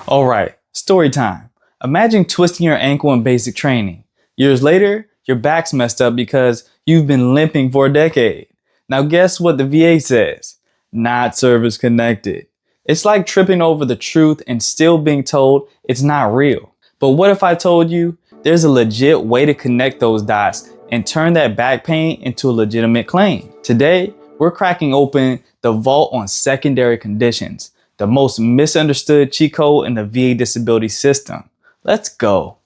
All right, story time. Imagine twisting your ankle in basic training. Years later, your back's messed up because you've been limping for a decade. Now guess what the VA says? Not service connected. It's like tripping over the truth and still being told it's not real. But what if I told you there's a legit way to connect those dots and turn that back pain into a legitimate claim? Today, we're cracking open the vault on secondary conditions, the most misunderstood cheat code in the VA disability system. Let's go.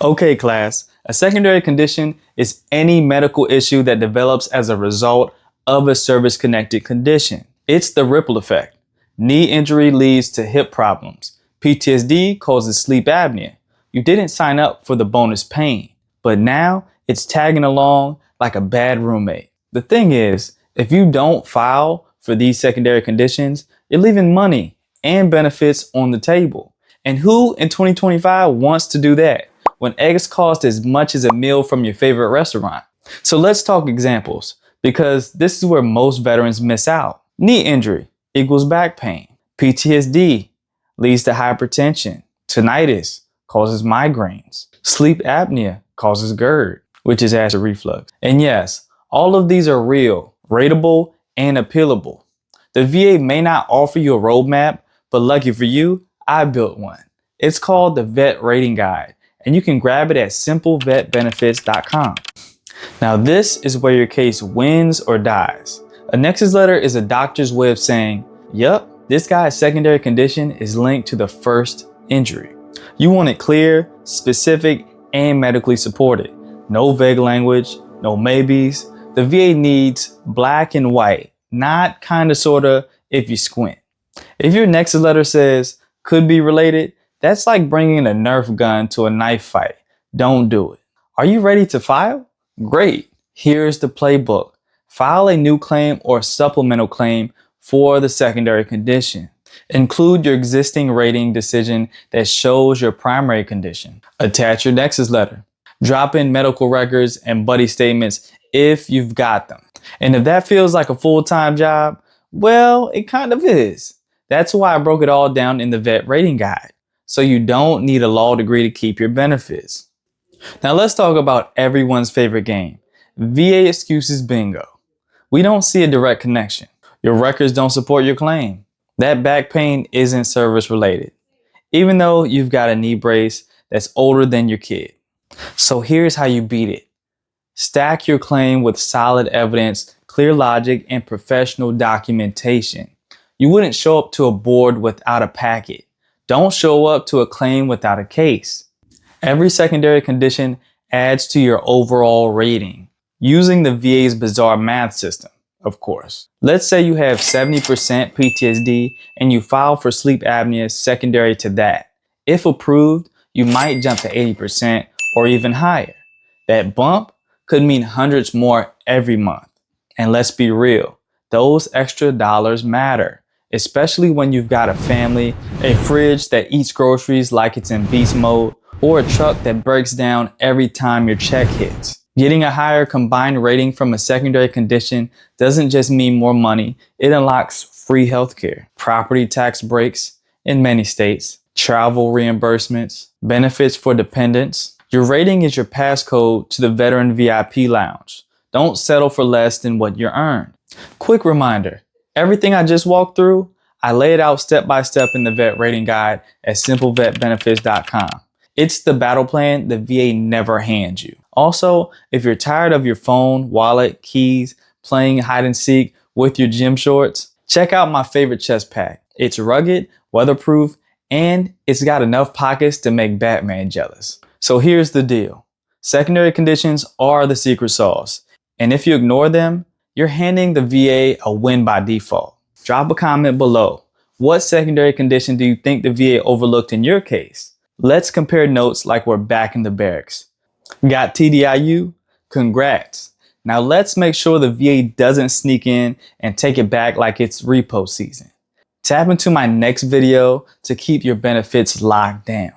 Okay, class, a secondary condition is any medical issue that develops as a result of a service-connected condition. It's the ripple effect. Knee injury leads to hip problems. PTSD causes sleep apnea. You didn't sign up for the bonus pain, but now it's tagging along like a bad roommate. The thing is, if you don't file for these secondary conditions, you're leaving money and benefits on the table. And who in 2025 wants to do that when eggs cost as much as a meal from your favorite restaurant? So let's talk examples, because this is where most veterans miss out. Knee injury equals back pain. PTSD leads to hypertension. Tinnitus causes migraines. Sleep apnea causes GERD, which is acid reflux. And yes, all of these are real, ratable, and appealable. The VA may not offer you a roadmap, but lucky for you, I built one. It's called the Vet Rating Guide, and you can grab it at simplevetbenefits.com. Now this is where your case wins or dies. A Nexus letter is a doctor's way of saying, yup, this guy's secondary condition is linked to the first injury. You want it clear, specific, and medically supported. No vague language, no maybes. The VA needs black and white, not kinda sorta if you squint. If your Nexus letter says could be related, that's like bringing a Nerf gun to a knife fight. Don't do it. Are you ready to file? Great. Here's the playbook. File a new claim or supplemental claim for the secondary condition. Include your existing rating decision that shows your primary condition. Attach your Nexus letter. Drop in medical records and buddy statements if you've got them. And if that feels like a full-time job, well, it kind of is. That's why I broke it all down in the Vet Rating Guide, so you don't need a law degree to keep your benefits. Now let's talk about everyone's favorite game, VA excuses bingo. We don't see a direct connection. Your records don't support your claim. That back pain isn't service related, even though you've got a knee brace that's older than your kid. So here's how you beat it. Stack your claim with solid evidence, clear logic, and professional documentation. You wouldn't show up to a board without a packet. Don't show up to a claim without a case. Every secondary condition adds to your overall rating, using the VA's bizarre math system, of course. Let's say you have 70% PTSD and you file for sleep apnea secondary to that. If approved, you might jump to 80% or even higher. That bump could mean hundreds more every month. And let's be real, those extra dollars matter, especially when you've got a family, a fridge that eats groceries like it's in beast mode, or a truck that breaks down every time your check hits. Getting a higher combined rating from a secondary condition doesn't just mean more money, it unlocks free healthcare, property tax breaks in many states, travel reimbursements, benefits for dependents. Your rating is your passcode to the Veteran VIP Lounge. Don't settle for less than what you earned. Quick reminder, everything I just walked through, I lay it out step by step in the Vet Rating Guide at simplevetbenefits.com. It's the battle plan the VA never hands you. Also, if you're tired of your phone, wallet, keys, playing hide and seek with your gym shorts, check out my favorite chest pack. It's rugged, weatherproof, and it's got enough pockets to make Batman jealous. So here's the deal. Secondary conditions are the secret sauce. And if you ignore them, you're handing the VA a win by default. Drop a comment below. What secondary condition do you think the VA overlooked in your case? Let's compare notes like we're back in the barracks. Got TDIU? Congrats. Now let's make sure the VA doesn't sneak in and take it back like it's repo season. Tap into my next video to keep your benefits locked down.